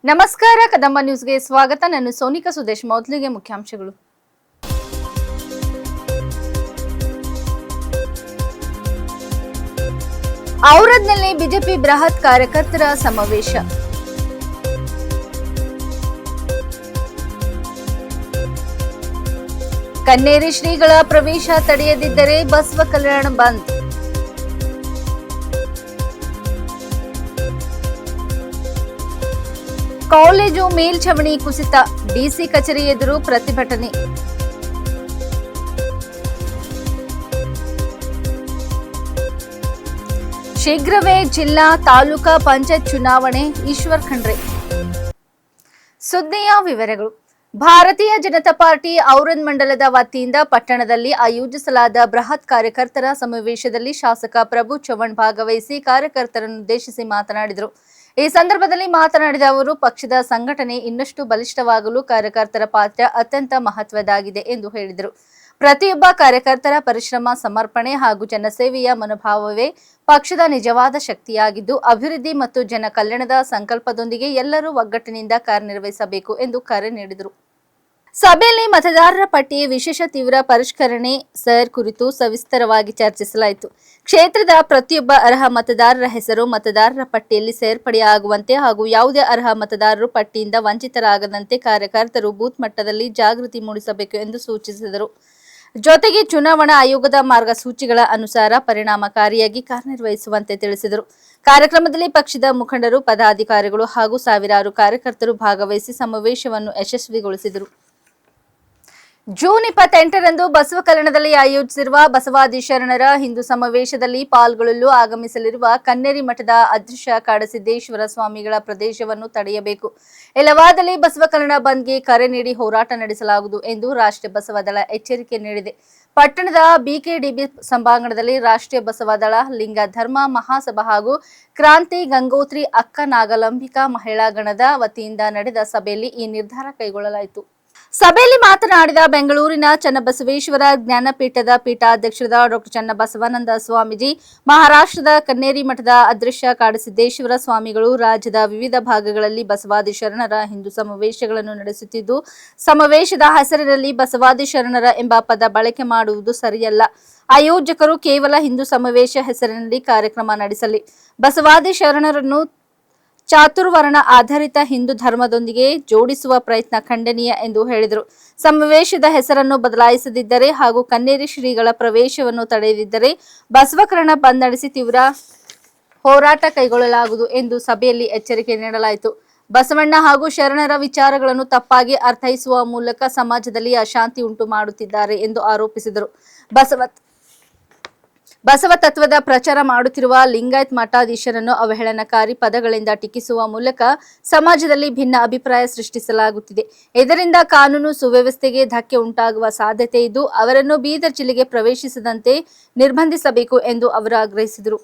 ನಮಸ್ಕಾರ ಕದಂಬ ನ್ಯೂಸ್ಗೆ ಸ್ವಾಗತ. ನಾನು ಸೋನಿಕಾ ಸುದೇಶ್. ಮೊದಲಿಗೆ ಮುಖ್ಯಾಂಶಗಳು. ಔರಾದ್ನಲ್ಲಿ ಬಿಜೆಪಿ ಬೃಹತ್ ಕಾರ್ಯಕರ್ತರ ಸಮಾವೇಶ. ಕನ್ನೇರಿ ಶ್ರೀಗಳ ಪ್ರವೇಶ ತಡೆಯದಿದ್ದರೆ ಬಸವ ಕಲ್ಯಾಣ ಬಂದ್. ಕಾಲೇಜು ಮೇಲ್ಛಾವಣಿ ಕುಸಿತ, ಡಿಸಿ ಕಚೇರಿ ಎದುರು ಪ್ರತಿಭಟನೆ. ಶೀಘ್ರವೇ ಜಿಲ್ಲಾ ತಾಲೂಕಾ ಪಂಚಾಯತ್ ಚುನಾವಣೆ, ಈಶ್ವರ್ ಖಂಡ್ರೆ. ಸುದ್ದಿಯ ವಿವರಗಳು. ಭಾರತೀಯ ಜನತಾ ಪಾರ್ಟಿ ಔರಾದ್ ಮಂಡಲದ ವತಿಯಿಂದ ಪಟ್ಟಣದಲ್ಲಿ ಆಯೋಜಿಸಲಾದ ಬೃಹತ್ ಕಾರ್ಯಕರ್ತರ ಸಮಾವೇಶದಲ್ಲಿ ಶಾಸಕ ಪ್ರಭು ಚವ್ಹಾಣ್ ಭಾಗವಹಿಸಿ ಕಾರ್ಯಕರ್ತರನ್ನುದ್ದೇಶಿಸಿ ಮಾತನಾಡಿದರು. ಈ ಸಂದರ್ಭದಲ್ಲಿ ಮಾತನಾಡಿದ ಅವರು, ಪಕ್ಷದ ಸಂಘಟನೆ ಇನ್ನಷ್ಟು ಬಲಿಷ್ಠವಾಗಲು ಕಾರ್ಯಕರ್ತರ ಪಾತ್ರ ಅತ್ಯಂತ ಮಹತ್ವದಾಗಿದೆ ಎಂದು ಹೇಳಿದರು. ಪ್ರತಿಯೊಬ್ಬ ಕಾರ್ಯಕರ್ತರ ಪರಿಶ್ರಮ, ಸಮರ್ಪಣೆ ಹಾಗೂ ಜನಸೇವೆಯ ಮನೋಭಾವವೇ ಪಕ್ಷದ ನಿಜವಾದ ಶಕ್ತಿಯಾಗಿದ್ದು, ಅಭಿವೃದ್ಧಿ ಮತ್ತು ಜನ ಕಲ್ಯಾಣದ ಸಂಕಲ್ಪದೊಂದಿಗೆ ಎಲ್ಲರೂ ಒಗ್ಗಟ್ಟಿನಿಂದ ಕಾರ್ಯನಿರ್ವಹಿಸಬೇಕು ಎಂದು ಕರೆ ನೀಡಿದರು. ಸಭೆಯಲ್ಲಿ ಮತದಾರರ ಪಟ್ಟಿ ವಿಶೇಷ ತೀವ್ರ ಪರಿಷ್ಕರಣೆ ಸರ್ ಕುರಿತು ಸವಿಸ್ತರವಾಗಿ ಚರ್ಚಿಸಲಾಯಿತು. ಕ್ಷೇತ್ರದ ಪ್ರತಿಯೊಬ್ಬ ಅರ್ಹ ಮತದಾರರ ಹೆಸರು ಮತದಾರರ ಪಟ್ಟಿಯಲ್ಲಿ ಸೇರ್ಪಡೆಯಾಗುವಂತೆ ಹಾಗೂ ಯಾವುದೇ ಅರ್ಹ ಮತದಾರರು ಪಟ್ಟಿಯಿಂದ ವಂಚಿತರಾಗದಂತೆ ಕಾರ್ಯಕರ್ತರು ಬೂತ್ ಮಟ್ಟದಲ್ಲಿ ಜಾಗೃತಿ ಮೂಡಿಸಬೇಕು ಎಂದು ಸೂಚಿಸಿದರು. ಜೊತೆಗೆ ಚುನಾವಣಾ ಆಯೋಗದ ಮಾರ್ಗಸೂಚಿಗಳ ಅನುಸಾರ ಪರಿಣಾಮಕಾರಿಯಾಗಿ ಕಾರ್ಯನಿರ್ವಹಿಸುವಂತೆ ತಿಳಿಸಿದರು. ಕಾರ್ಯಕ್ರಮದಲ್ಲಿ ಪಕ್ಷದ ಮುಖಂಡರು, ಪದಾಧಿಕಾರಿಗಳು ಹಾಗೂ ಸಾವಿರಾರು ಕಾರ್ಯಕರ್ತರು ಭಾಗವಹಿಸಿ ಸಮಾವೇಶವನ್ನು ಯಶಸ್ವಿಗೊಳಿಸಿದರು. ಜೂನ್ 28ರಂದು ಬಸವ ಕಲ್ಯಾಣದಲ್ಲಿ ಆಯೋಜಿಸಿರುವ ಬಸವಾದಿ ಶರಣರ ಹಿಂದೂ ಸಮಾವೇಶದಲ್ಲಿ ಪಾಲ್ಗೊಳ್ಳಲು ಆಗಮಿಸಲಿರುವ ಕನ್ನೇರಿ ಮಠದ ಅಧ್ಯಕ್ಷ ಕಾಡಸಿದ್ದೇಶ್ವರ ಸ್ವಾಮಿಗಳ ಪ್ರದೇಶವನ್ನು ತಡೆಯಬೇಕು, ಇಲ್ಲವಾದಲ್ಲಿ ಬಸವ ಕಲ್ಯಾಣ ಬಂದ್ಗೆ ಕರೆ ನೀಡಿ ಹೋರಾಟ ನಡೆಸಲಾಗುವುದು ಎಂದು ರಾಷ್ಟ್ರೀಯ ಬಸವ ದಳ ಎಚ್ಚರಿಕೆ ನೀಡಿದೆ. ಪಟ್ಟಣದ ಬಿಕೆಡಿಬಿ ಸಭಾಂಗಣದಲ್ಲಿ ರಾಷ್ಟ್ರೀಯ ಬಸವ ದಳ, ಲಿಂಗ ಧರ್ಮ ಮಹಾಸಭಾ ಹಾಗೂ ಕ್ರಾಂತಿ ಗಂಗೋತ್ರಿ ಅಕ್ಕ ನಾಗಲಂಬಿಕಾ ಮಹಿಳಾ ಗಣದ ವತಿಯಿಂದ ನಡೆದ ಸಭೆಯಲ್ಲಿ ಈ ನಿರ್ಧಾರ ಕೈಗೊಳ್ಳಲಾಯಿತು. ಸಭೆಯಲ್ಲಿ ಮಾತನಾಡಿದ ಬೆಂಗಳೂರಿನ ಚನ್ನಬಸವೇಶ್ವರ ಜ್ಞಾನಪೀಠದ ಪೀಠಾಧ್ಯಕ್ಷರಾದ ಡಾ ಚನ್ನಬಸವಾನಂದ ಸ್ವಾಮೀಜಿ, ಮಹಾರಾಷ್ಟ್ರದ ಕನ್ನೇರಿ ಮಠದ ಅಧ್ಯಕ್ಷ ಕಾಡಸಿದ್ದೇಶ್ವರ ಸ್ವಾಮಿಗಳು ರಾಜ್ಯದ ವಿವಿಧ ಭಾಗಗಳಲ್ಲಿ ಬಸವಾದಿ ಶರಣರ ಹಿಂದೂ ಸಮಾವೇಶಗಳನ್ನು ನಡೆಸುತ್ತಿದ್ದು, ಸಮಾವೇಶದ ಹೆಸರಿನಲ್ಲಿ ಬಸವಾದಿ ಶರಣರ ಎಂಬ ಪದ ಬಳಕೆ ಮಾಡುವುದು ಸರಿಯಲ್ಲ. ಆಯೋಜಕರು ಕೇವಲ ಹಿಂದೂ ಸಮಾವೇಶ ಹೆಸರಿನಲ್ಲಿ ಕಾರ್ಯಕ್ರಮ ನಡೆಸಲಿ. ಬಸವಾದಿ ಶರಣರನ್ನು ಚಾತುರ್ವರ್ಣ ಆಧಾರಿತ ಹಿಂದೂ ಧರ್ಮದೊಂದಿಗೆ ಜೋಡಿಸುವ ಪ್ರಯತ್ನ ಖಂಡನೀಯ ಎಂದು ಹೇಳಿದರು. ಸಮಾವೇಶದ ಹೆಸರನ್ನು ಬದಲಾಯಿಸದಿದ್ದರೆ ಹಾಗೂ ಕನ್ನೇರಿ ಶ್ರೀಗಳ ಪ್ರವೇಶವನ್ನು ತಡೆಯದಿದ್ದರೆ ಬಸವ ಕಲ್ಯಾಣ ಬಂದ್ ನಡೆಸಿ ತೀವ್ರ ಹೋರಾಟ ಕೈಗೊಳ್ಳಲಾಗುವುದು ಎಂದು ಸಭೆಯಲ್ಲಿ ಎಚ್ಚರಿಕೆ ನೀಡಲಾಯಿತು. ಬಸವಣ್ಣ ಹಾಗೂ ಶರಣರ ವಿಚಾರಗಳನ್ನು ತಪ್ಪಾಗಿ ಅರ್ಥೈಸುವ ಮೂಲಕ ಸಮಾಜದಲ್ಲಿ ಅಶಾಂತಿ ಉಂಟು ಮಾಡುತ್ತಿದ್ದಾರೆ ಎಂದು ಆರೋಪಿಸಿದರು. ಬಸವ ತತ್ವದ ಪ್ರಚಾರ ಮಾಡುತ್ತಿರುವ ಲಿಂಗಾಯತ್ ಮಠಾಧೀಶರನ್ನು ಅವಹೇಳನಕಾರಿ ಪದಗಳಿಂದ ಟೀಕಿಸುವ ಮೂಲಕ ಸಮಾಜದಲ್ಲಿ ಭಿನ್ನ ಅಭಿಪ್ರಾಯ ಸೃಷ್ಟಿಸಲಾಗುತ್ತಿದೆ. ಇದರಿಂದ ಕಾನೂನು ಸುವ್ಯವಸ್ಥೆಗೆ ಧಕ್ಕೆ ಉಂಟಾಗುವ ಸಾಧ್ಯತೆ ಇದ್ದು, ಅವರನ್ನು ಬೀದರ್ ಜಿಲ್ಲೆಗೆ ಪ್ರವೇಶಿಸದಂತೆ ನಿರ್ಬಂಧಿಸಬೇಕು ಎಂದು ಅವರು ಆಗ್ರಹಿಸಿದರು.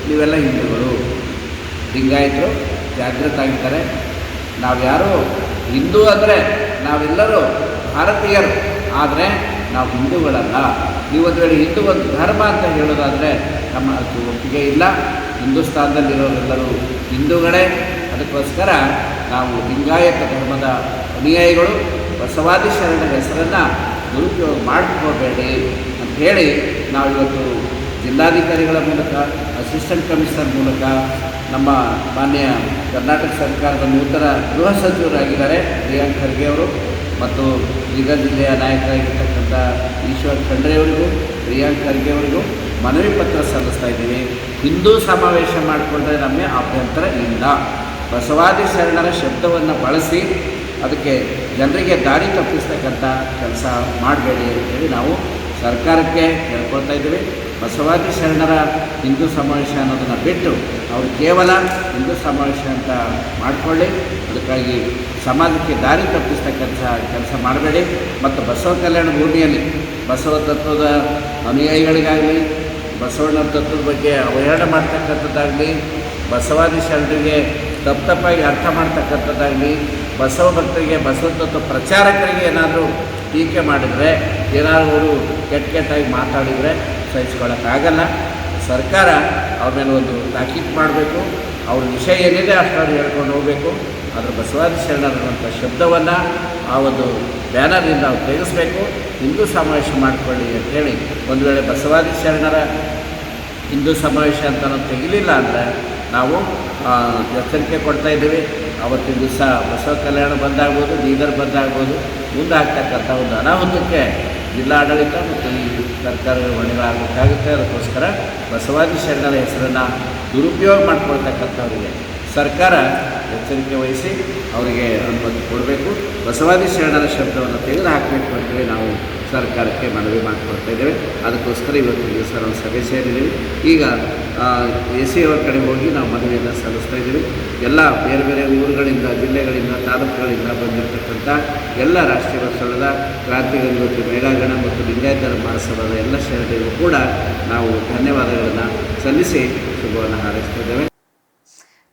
ನೀವೆಲ್ಲ ಹಿಂದೂಗಳು, ಲಿಂಗಾಯತರು ಜಾಗೃತ ಆಗಿದ್ದಾರೆ. ನಾವ್ಯಾರು ಹಿಂದೂ ಅಂದರೆ ನಾವೆಲ್ಲರೂ ಭಾರತೀಯರು, ಆದರೆ ನಾವು ಹಿಂದೂಗಳಲ್ಲ. ನೀವೊಂದು ವೇಳೆ ಹಿಂದೂ ಒಂದು ಧರ್ಮ ಅಂತ ಹೇಳೋದಾದರೆ ನಮ್ಮ ಅದು ಒಪ್ಪಿಗೆ ಇಲ್ಲ. ಹಿಂದೂಸ್ತಾನದಲ್ಲಿರೋರೆಲ್ಲರೂ ಹಿಂದೂಗಳೇ. ಅದಕ್ಕೋಸ್ಕರ ನಾವು ಲಿಂಗಾಯತ ಧರ್ಮದ ಅನುಯಾಯಿಗಳು ಬಸವಾದಿ ಶರಣರ ಹೆಸರನ್ನು ದುರುಪಯೋಗ ಮಾಡ್ಕೋಬೇಡಿ ಅಂತ ಹೇಳಿ ನಾವಿವತ್ತು ಜಿಲ್ಲಾಧಿಕಾರಿಗಳ ಮೂಲಕ, ಅಸಿಸ್ಟೆಂಟ್ ಕಮಿಷನರ್ ಮೂಲಕ, ನಮ್ಮ ಮಾನ್ಯ ಕರ್ನಾಟಕ ಸರ್ಕಾರದ ನೂತನ ಗೃಹ ಸಚಿವರಾಗಿದ್ದಾರೆ ಪ್ರಿಯಾಂಕ್ ಖರ್ಗೆ ಅವರು ಮತ್ತು ಬೀದರ್ ಜಿಲ್ಲೆಯ ನಾಯಕರಾಗಿರ್ತಕ್ಕಂಥ ಈಶ್ವರ್ ಖಂಡ್ರೆ ಅವರಿಗೂ, ಪ್ರಿಯಾಂಕ್ ಖರ್ಗೆ ಅವರಿಗೂ ಮನವಿ ಪತ್ರ ಸಲ್ಲಿಸ್ತಾ ಇದ್ದೀವಿ. ಹಿಂದೂ ಸಮಾವೇಶ ಮಾಡಿಕೊಂಡ್ರೆ ನಮಗೆ ಅಭ್ಯಂತರ ಇಲ್ಲ. ಬಸವಾದಿ ಶರಣರ ಶಬ್ದವನ್ನು ಬಳಸಿ ಅದಕ್ಕೆ ಜನರಿಗೆ ದಾರಿ ತಪ್ಪಿಸ್ತಕ್ಕಂಥ ಕೆಲಸ ಮಾಡಬೇಡಿ ಅಂತೇಳಿ ನಾವು ಸರ್ಕಾರಕ್ಕೆ ಕೇಳ್ಕೊಳ್ತಾ ಇದ್ದೀವಿ. ಬಸವಾದಿ ಶರಣರ ಹಿಂದೂ ಸಮಾವೇಶ ಅನ್ನೋದನ್ನು ಬಿಟ್ಟು ಅವರು ಕೇವಲ ಹಿಂದೂ ಸಮಾವೇಶ ಅಂತ ಮಾಡಿಕೊಳ್ಳಿ. ಅದಕ್ಕಾಗಿ ಸಮಾಜಕ್ಕೆ ದಾರಿ ತಪ್ಪಿಸ್ತಕ್ಕಂಥ ಕೆಲಸ ಮಾಡಬೇಡಿ. ಮತ್ತು ಬಸವ ಕಲ್ಯಾಣ ಭೂಮಿಯಲ್ಲಿ ಬಸವ ತತ್ವದ ಅನುಯಾಯಿಗಳಿಗಾಗಲಿ, ಬಸವಣ್ಣ ತತ್ವದ ಬಗ್ಗೆ ಅವಹೇಳನ ಮಾಡ್ತಕ್ಕಂಥದ್ದಾಗಲಿ, ಬಸವಾದಿ ಶರಣರಿಗೆ ತಪ್ಪಾಗಿ ಅರ್ಥ ಮಾಡ್ತಕ್ಕಂಥದ್ದಾಗಲಿ, ಬಸವ ಭಕ್ತರಿಗೆ ಬಸವ ತತ್ವ ಪ್ರಚಾರಕರಿಗೆ ಏನಾದರೂ ಟೀಕೆ ಮಾಡಿದರೆ, ಏನಾದರೂ ಅವರು ಕೆಟ್ಟಾಗಿ ಮಾತಾಡಿದರೆ ಸಹಿಸ್ಕೊಳ್ಳೋಕ್ಕಾಗಲ್ಲ. ಸರ್ಕಾರ ಅವ್ರ ಮೇಲೆ ಒಂದು ತಾಕೀತು ಮಾಡಬೇಕು. ಅವ್ರ ವಿಷಯ ಏನಿದೆ ಅಷ್ಟನ್ನು ಹೇಳ್ಕೊಂಡು ಹೋಗಬೇಕು. ಆದರೆ ಬಸವಾದಿ ಶರಣರಂಥ ಶಬ್ದವನ್ನು ಆ ಒಂದು ಬ್ಯಾನರಿಂದ ಅವ್ರು ತೆಗೆಸಬೇಕು. ಹಿಂದೂ ಸಮಾವೇಶ ಮಾಡಿಕೊಳ್ಳಿ ಅಂತೇಳಿ ಒಂದು ವೇಳೆ ಬಸವಾದಿ ಶರಣರ ಹಿಂದೂ ಸಮಾವೇಶ ಅಂತ ನಾವು ತೆಗಿಲಿಲ್ಲ ಅಂದರೆ ನಾವು ಎಚ್ಚರಿಕೆ ಕೊಡ್ತಾಯಿದ್ದೀವಿ. ಆವತ್ತಿನ ದಿವಸ ಬಸವ ಕಲ್ಯಾಣ ಬಂದಾಗ್ಬೋದು, ಬೀದರ್ ಬಂದಾಗ್ಬೋದು, ಮುಂದೆ ಆಗ್ತಕ್ಕಂಥ ಒಂದು ಅನಾಹುತಕ್ಕೆ ಜಿಲ್ಲಾಡಳಿತ ಮತ್ತು ಈ ಸರ್ಕಾರದ ಹೊಣೆಗಳಾಗಬೇಕಾಗುತ್ತೆ. ಅದಕ್ಕೋಸ್ಕರ ಬಸವಾದಿ ಶರಣರ ಹೆಸರನ್ನು ದುರುಪಯೋಗ ಮಾಡ್ಕೊಳ್ತಕ್ಕಂಥವರಿಗೆ ಸರ್ಕಾರ ಎಚ್ಚರಿಕೆ ವಹಿಸಿ ಅವರಿಗೆ ಅನುಮತಿ ಕೊಡಬೇಕು. ಬಸವಾದಿ ಶರಣರ ಶಬ್ದವನ್ನು ತೆಗೆದು ಹಾಕಬೇಕು ಅಂತೇಳಿ ನಾವು ಸರ್ಕಾರಕ್ಕೆ ಮನವಿ ಮಾಡಿಕೊಡ್ತಾ ಇದ್ದೇವೆ. ಅದಕ್ಕೋಸ್ಕರ ಇವತ್ತು ದಿವಸ ನಾವು ಸಭೆ ಸೇರಿದ್ದೀವಿ. ಈಗ AC ಅವ್ರ ಕಡೆ ಹೋಗಿ ನಾವು ಮನವಿಯನ್ನು ಸಲ್ಲಿಸ್ತಾ ಇದ್ದೀವಿ. ಎಲ್ಲ ಬೇರೆ ಬೇರೆ ಊರುಗಳಿಂದ, ಜಿಲ್ಲೆಗಳಿಂದ, ತಾಲೂಕುಗಳಿಂದ ಬಂದಿರತಕ್ಕಂಥ ಎಲ್ಲ ರಾಷ್ಟ್ರೀಯ ಬಸವಣ್ಣದ ಕ್ರಾಂತಿಗಳು ಇವತ್ತು ಮೇಳಾಗಣ ಮತ್ತು ಲಿಂಗಾಯತರ ಮಹಾಸಭಾದ ಎಲ್ಲ ಶರಣರಿಗೂ ಕೂಡ ನಾವು ಧನ್ಯವಾದಗಳನ್ನು ಸಲ್ಲಿಸಿ ಶುಭವನ್ನು ಹಾರೈಸ್ತಾ ಇದ್ದೇವೆ.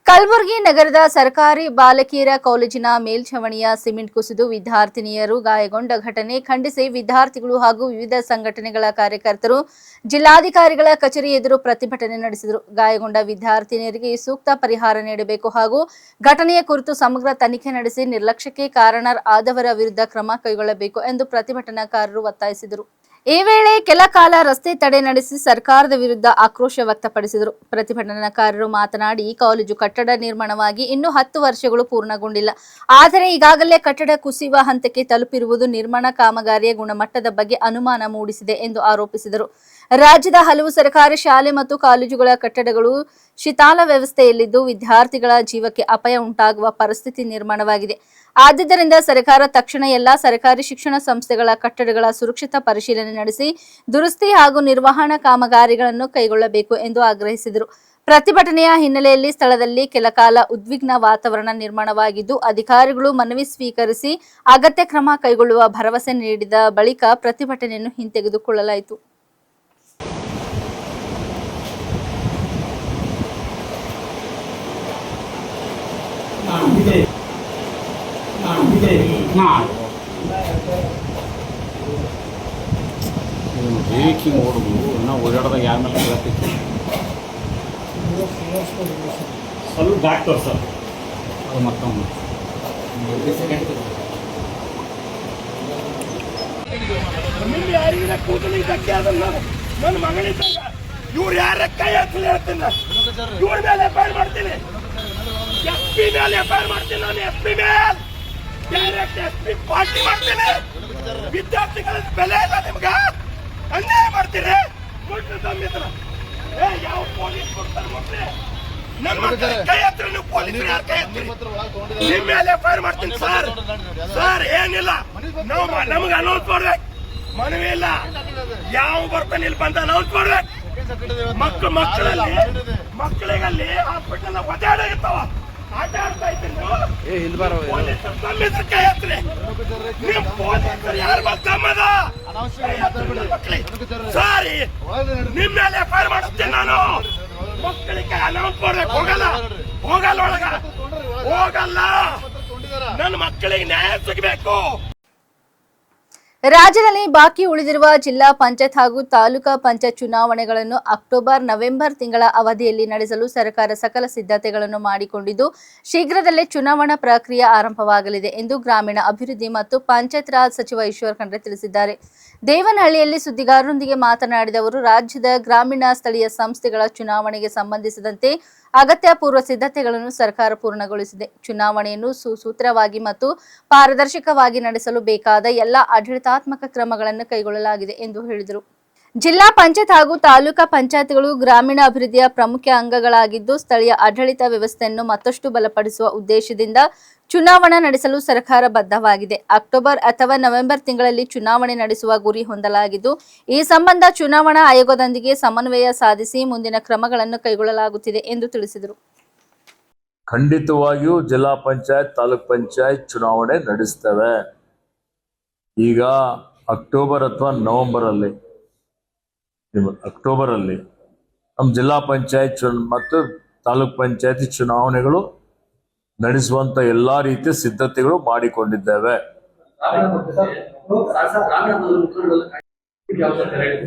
ಕಲಬುರಗಿ ನಗರದ ಸರ್ಕಾರಿ ಬಾಲಕಿಯರ ಕಾಲೇಜಿನ ಮೇಲ್ಛಾವಣಿಯ ಸಿಮೆಂಟ್ ಕುಸಿದು ವಿದ್ಯಾರ್ಥಿನಿಯರು ಗಾಯಗೊಂಡ ಘಟನೆ ಖಂಡಿಸಿ ವಿದ್ಯಾರ್ಥಿಗಳು ಹಾಗೂ ವಿವಿಧ ಸಂಘಟನೆಗಳ ಕಾರ್ಯಕರ್ತರು ಜಿಲ್ಲಾಧಿಕಾರಿಗಳ ಕಚೇರಿ ಎದುರು ಪ್ರತಿಭಟನೆ ನಡೆಸಿದರು. ಗಾಯಗೊಂಡ ವಿದ್ಯಾರ್ಥಿನಿಯರಿಗೆ ಸೂಕ್ತ ಪರಿಹಾರ ನೀಡಬೇಕು ಹಾಗೂ ಘಟನೆಯ ಕುರಿತು ಸಮಗ್ರ ತನಿಖೆ ನಡೆಸಿ ನಿರ್ಲಕ್ಷ್ಯಕ್ಕೆ ಕಾರಣ ಆದವರ ವಿರುದ್ಧ ಕ್ರಮ ಕೈಗೊಳ್ಳಬೇಕು ಎಂದು ಪ್ರತಿಭಟನಾಕಾರರು ಒತ್ತಾಯಿಸಿದರು. ಈ ವೇಳೆ ಕೆಲ ಕಾಲ ರಸ್ತೆ ತಡೆ ನಡೆಸಿ ಸರ್ಕಾರದ ವಿರುದ್ಧ ಆಕ್ರೋಶ ವ್ಯಕ್ತಪಡಿಸಿದರು. ಪ್ರತಿಭಟನಾಕಾರರು ಮಾತನಾಡಿ, ಕಾಲೇಜು ಕಟ್ಟಡ ನಿರ್ಮಾಣವಾಗಿ ಇನ್ನೂ 10 ವರ್ಷಗಳು ಪೂರ್ಣಗೊಂಡಿಲ್ಲ. ಆದರೆ ಈಗಾಗಲೇ ಕಟ್ಟಡ ಕುಸಿಯುವ ಹಂತಕ್ಕೆ ತಲುಪಿರುವುದು ನಿರ್ಮಾಣ ಕಾಮಗಾರಿಯ ಗುಣಮಟ್ಟದ ಬಗ್ಗೆ ಅನುಮಾನ ಮೂಡಿಸಿದೆ ಎಂದು ಆರೋಪಿಸಿದರು. ರಾಜ್ಯದ ಹಲವು ಸರ್ಕಾರಿ ಶಾಲೆ ಮತ್ತು ಕಾಲೇಜುಗಳ ಕಟ್ಟಡಗಳು ಶಿಥಾಲ ವ್ಯವಸ್ಥೆಯಲ್ಲಿದ್ದು ವಿದ್ಯಾರ್ಥಿಗಳ ಜೀವಕ್ಕೆ ಅಪಾಯ ಉಂಟಾಗುವ ಪರಿಸ್ಥಿತಿ ನಿರ್ಮಾಣವಾಗಿದೆ. ಆದ್ದರಿಂದ ಸರ್ಕಾರ ತಕ್ಷಣ ಎಲ್ಲಾ ಸರ್ಕಾರಿ ಶಿಕ್ಷಣ ಸಂಸ್ಥೆಗಳ ಕಟ್ಟಡಗಳ ಸುರಕ್ಷಿತ ಪರಿಶೀಲನೆ ನಡೆಸಿ ದುರಸ್ತಿ ಹಾಗೂ ನಿರ್ವಹಣಾ ಕಾಮಗಾರಿಗಳನ್ನು ಕೈಗೊಳ್ಳಬೇಕು ಎಂದು ಆಗ್ರಹಿಸಿದರು. ಪ್ರತಿಭಟನೆಯ ಹಿನ್ನೆಲೆಯಲ್ಲಿ ಸ್ಥಳದಲ್ಲಿ ಕೆಲಕಾಲ ಉದ್ವಿಗ್ನ ವಾತಾವರಣ ನಿರ್ಮಾಣವಾಗಿದ್ದು ಅಧಿಕಾರಿಗಳು ಮನವಿ ಸ್ವೀಕರಿಸಿ ಅಗತ್ಯ ಕ್ರಮ ಕೈಗೊಳ್ಳುವ ಭರವಸೆ ನೀಡಿದ ಬಳಿಕ ಪ್ರತಿಭಟನೆಯನ್ನು ಹಿಂತೆಗೆದುಕೊಳ್ಳಲಾಯಿತು. ಬೇಕಿ ನೋಡುದು ನಾವು ಓಡಾಡಿದಾಗ ಯಾರ ಮೇಲೆ ಹೇಳ್ತಿತ್ತು ಸ್ವಲ್ಪ ಡಾಕ್ಟರ್ ಸರ್ ಅದು ಮತ್ತೊಂದು ನಿಮ್ಗೆ ಯಾರಿಗಿನ ಕೂದಲು ಧಕ್ಕೆ ಅದಲ್ಲ ನನ್ನ ಮಗಳಿದ್ದಾಗ ಇವ್ರು ಯಾರ ಕೈ ಹಚ್ಚಲಿ ಹೇಳ್ತೀನಿ. ಇವ್ರ ಮೇಲೆ ಎಫ್ಐಆರ್ ಮಾಡ್ತೀನಿ, SP ಮೇಲೆ ಎಫ್ಐಆರ್ ಮಾಡ್ತೀನಿ. ನಾನು SP ಮೇಲೆ ಡೈರೆಕ್ಟ್ SP ಪಾರ್ಟಿ ಮಾಡ್ತೀನಿ. ವಿದ್ಯಾರ್ಥಿಗಳ ಬೆಲೆ ಇಲ್ಲ ನಿಮ್ಗ, ಅನ್ಯಾಯ ಮಾಡ್ತೀರಿ. ಯಾವ ಪೊಲೀಸ್ ಕೊಡ್ತಾರೆ ಮಕ್ಕಳೇ? ನನ್ನ ಮಕ್ಕಳ ಕೈ ಹತ್ರ ನೀವು ಪೊಲೀಸರು ಯಾರು ಕೈ ಹತ್ತೀರಿ? ನಿಮ್ಮ ಮೇಲೆ ಎಫ್ಐಆರ್ ಮಾಡ್ತೀನಿ ಸರ್. ಸರ್ ಏನಿಲ್ಲ, ನಾವು ನಮ್ಗೆ ಅನೌನ್ಸ್ ಮಾಡ್ಬೇಕು, ಮನವಿ ಇಲ್ಲ. ಯಾವ ಬರ್ತಾನೆ ಇಲ್ಲಿ ಬಂದ ಅನೌನ್ಸ್ ಮಾಡ್ಬೇಕು. ಮಕ್ಕಳಿಗಲ್ಲಿ ಹಾಸ್ಪಿಟಲ್ ಒದ್ದಾಡಿರ್ತಾವ, ಆಟ ಆಡ್ತಾ ಇದ್ದೀನಿ. ಕೈ ಹತ್ರಿ, ನಿಮ್ ಪೊಲೀಸರು ಯಾರು ಬಂದಮ್ಮದ ಸಾರಿ ನಿಮ್ ಮೇಲೆ ಎಫ್ಐಆರ್ ಮಾಡಿಸ್ತೀನಿ ನಾನು. ಮಕ್ಕಳಿಗೆ ಅನೌನ್ಸ್ ಮಾಡ್ಬೇಕು. ಹೋಗಲ್ಲ ಒಳಗ ಹೋಗಲ್ಲ. ನನ್ನ ಮಕ್ಕಳಿಗೆ ನ್ಯಾಯ ಸಿಗಬೇಕು. ರಾಜ್ಯದಲ್ಲಿ ಬಾಕಿ ಉಳಿದಿರುವ ಜಿಲ್ಲಾ ಪಂಚಾಯತ್ ಹಾಗೂ ತಾಲೂಕಾ ಪಂಚಾಯತ್ ಚುನಾವಣೆಗಳನ್ನು ಅಕ್ಟೋಬರ್, ನವೆಂಬರ್ ತಿಂಗಳ ಅವಧಿಯಲ್ಲಿ ನಡೆಸಲು ಸರ್ಕಾರ ಸಕಲ ಸಿದ್ಧತೆಗಳನ್ನು ಮಾಡಿಕೊಂಡಿದ್ದು ಶೀಘ್ರದಲ್ಲೇ ಚುನಾವಣಾ ಪ್ರಕ್ರಿಯೆ ಆರಂಭವಾಗಲಿದೆ ಎಂದು ಗ್ರಾಮೀಣ ಅಭಿವೃದ್ಧಿ ಮತ್ತು ಪಂಚಾಯತ್ ರಾಜ್ ಸಚಿವ ಈಶ್ವರ್ ಖಂಡ್ರೆ ತಿಳಿಸಿದ್ದಾರೆ. ದೇವನಹಳ್ಳಿಯಲ್ಲಿ ಸುದ್ದಿಗಾರರೊಂದಿಗೆ ಮಾತನಾಡಿದ ಅವರು, ರಾಜ್ಯದ ಗ್ರಾಮೀಣ ಸ್ಥಳೀಯ ಸಂಸ್ಥೆಗಳ ಚುನಾವಣೆಗೆ ಸಂಬಂಧಿಸಿದಂತೆ ಅಗತ್ಯ ಪೂರ್ವ ಸಿದ್ಧತೆಗಳನ್ನು ಸರ್ಕಾರ ಪೂರ್ಣಗೊಳಿಸಿದೆ. ಚುನಾವಣೆಯನ್ನು ಸುಸೂತ್ರವಾಗಿ ಮತ್ತು ಪಾರದರ್ಶಕವಾಗಿ ನಡೆಸಲು ಬೇಕಾದ ಎಲ್ಲ ಆಡಳಿತಾತ್ಮಕ ಕ್ರಮಗಳನ್ನು ಕೈಗೊಳ್ಳಲಾಗಿದೆ ಎಂದು ಹೇಳಿದರು. ಜಿಲ್ಲಾ ಪಂಚಾಯತ್ ಹಾಗೂ ತಾಲೂಕಾ ಪಂಚಾಯತ್ಗಳು ಗ್ರಾಮೀಣ ಅಭಿವೃದ್ಧಿಯ ಪ್ರಮುಖ ಅಂಗಗಳಾಗಿದ್ದು ಸ್ಥಳೀಯ ಆಡಳಿತ ವ್ಯವಸ್ಥೆಯನ್ನು ಮತ್ತಷ್ಟು ಬಲಪಡಿಸುವ ಉದ್ದೇಶದಿಂದ ಚುನಾವಣಾ ನಡೆಸಲು ಸರ್ಕಾರ ಬದ್ಧವಾಗಿದೆ. ಅಕ್ಟೋಬರ್ ಅಥವಾ ನವೆಂಬರ್ ತಿಂಗಳಲ್ಲಿ ಚುನಾವಣೆ ನಡೆಸುವ ಗುರಿ ಹೊಂದಲಾಗಿದ್ದು, ಈ ಸಂಬಂಧ ಚುನಾವಣಾ ಆಯೋಗದೊಂದಿಗೆ ಸಮನ್ವಯ ಸಾಧಿಸಿ ಮುಂದಿನ ಕ್ರಮಗಳನ್ನು ಕೈಗೊಳ್ಳಲಾಗುತ್ತಿದೆ ಎಂದು ತಿಳಿಸಿದರು. ಖಂಡಿತವಾಗಿಯೂ ಜಿಲ್ಲಾ ಪಂಚಾಯತ್ ತಾಲೂಕ್ ಪಂಚಾಯತ್ ಚುನಾವಣೆ ನಡೆಸ್ತೇವೆ. ಈಗ ಅಕ್ಟೋಬರ್ ಅಥವಾ ನವೆಂಬರಲ್ಲಿ ನಮ್ಮ ಜಿಲ್ಲಾ ಪಂಚಾಯತ್ ಮತ್ತು ತಾಲೂಕ್ ಪಂಚಾಯತಿ ಚುನಾವಣೆಗಳು ನಡೆಸುವಂತ ಎಲ್ಲಾ ರೀತಿಯ ಸಿದ್ಧತೆಗಳು ಮಾಡಿಕೊಂಡಿದ್ದೇವೆ.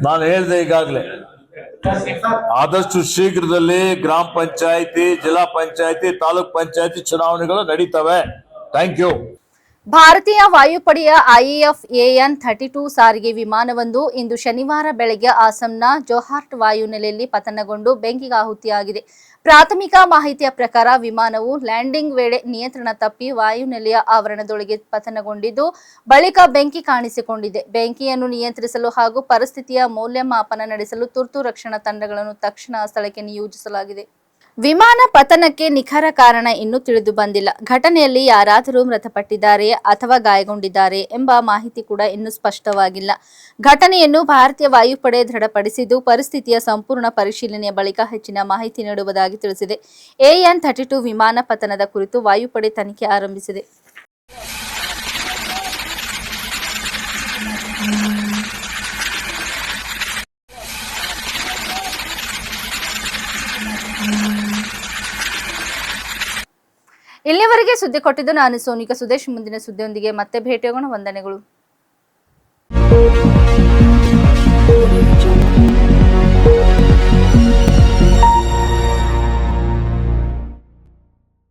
ನಾನು ಹೇಳಿದೆ ಈಗಾಗಲೇ, ಆದಷ್ಟು ಶೀಘ್ರದಲ್ಲಿ ಗ್ರಾಮ ಪಂಚಾಯತಿ, ಜಿಲ್ಲಾ ಪಂಚಾಯತಿ, ತಾಲೂಕ್ ಪಂಚಾಯತಿ ಚುನಾವಣೆಗಳು ನಡೀತವೆ. Thank you. ಭಾರತೀಯ ವಾಯುಪಡೆಯ IAF AN-32 ಸಾರಿಗೆ ವಿಮಾನವೊಂದು ಇಂದು ಶನಿವಾರ ಬೆಳಗ್ಗೆ ಅಸ್ಸಾಂನ ಜೋರ್ಹಾಟ್ ವಾಯುನೆಲೆಯಲ್ಲಿ ಪತನಗೊಂಡು ಬೆಂಕಿಗೆ ಆಹುತಿಯಾಗಿದೆ. ಪ್ರಾಥಮಿಕ ಮಾಹಿತಿಯ ಪ್ರಕಾರ ವಿಮಾನವು ಲ್ಯಾಂಡಿಂಗ್ ವೇಳೆ ನಿಯಂತ್ರಣ ತಪ್ಪಿ ವಾಯುನೆಲೆಯ ಆವರಣದೊಳಗೆ ಪತನಗೊಂಡಿದ್ದು, ಬಳಿಕ ಬೆಂಕಿ ಕಾಣಿಸಿಕೊಂಡಿದೆ. ಬೆಂಕಿಯನ್ನು ನಿಯಂತ್ರಿಸಲು ಹಾಗೂ ಪರಿಸ್ಥಿತಿಯ ಮೌಲ್ಯಮಾಪನ ನಡೆಸಲು ತುರ್ತು ರಕ್ಷಣಾ ತಂಡಗಳನ್ನು ತಕ್ಷಣ ಸ್ಥಳಕ್ಕೆ ನಿಯೋಜಿಸಲಾಗಿದೆ. ವಿಮಾನ ಪತನಕ್ಕೆ ನಿಖರ ಕಾರಣ ಇನ್ನೂ ತಿಳಿದು ಬಂದಿಲ್ಲ. ಘಟನೆಯಲ್ಲಿ ಯಾರಾದರೂ ಮೃತಪಟ್ಟಿದ್ದಾರೆಯೇ ಅಥವಾ ಗಾಯಗೊಂಡಿದ್ದಾರೆ ಎಂಬ ಮಾಹಿತಿ ಕೂಡ ಇನ್ನೂ ಸ್ಪಷ್ಟವಾಗಿಲ್ಲ. ಘಟನೆಯನ್ನು ಭಾರತೀಯ ವಾಯುಪಡೆ ದೃಢಪಡಿಸಿದ್ದು, ಪರಿಸ್ಥಿತಿಯ ಸಂಪೂರ್ಣ ಪರಿಶೀಲನೆಯ ಬಳಿಕ ಹೆಚ್ಚಿನ ಮಾಹಿತಿ ನೀಡುವುದಾಗಿ ತಿಳಿಸಿದೆ. AN-32 ವಿಮಾನ ಪತನದ ಕುರಿತು ವಾಯುಪಡೆ ತನಿಖೆ ಆರಂಭಿಸಿದೆ. ಇಲ್ಲಿವರೆಗೆ ಸುದ್ದಿ ಕೊಟ್ಟಿದ್ದು ನಾನು ಸೋನಿಕಾ ಸುದೇಶ್. ಮುಂದಿನ ಸುದ್ದಿಯೊಂದಿಗೆ ಮತ್ತೆ ಭೇಟಿಯಾಗೋಣ. ವಂದನೆಗಳು.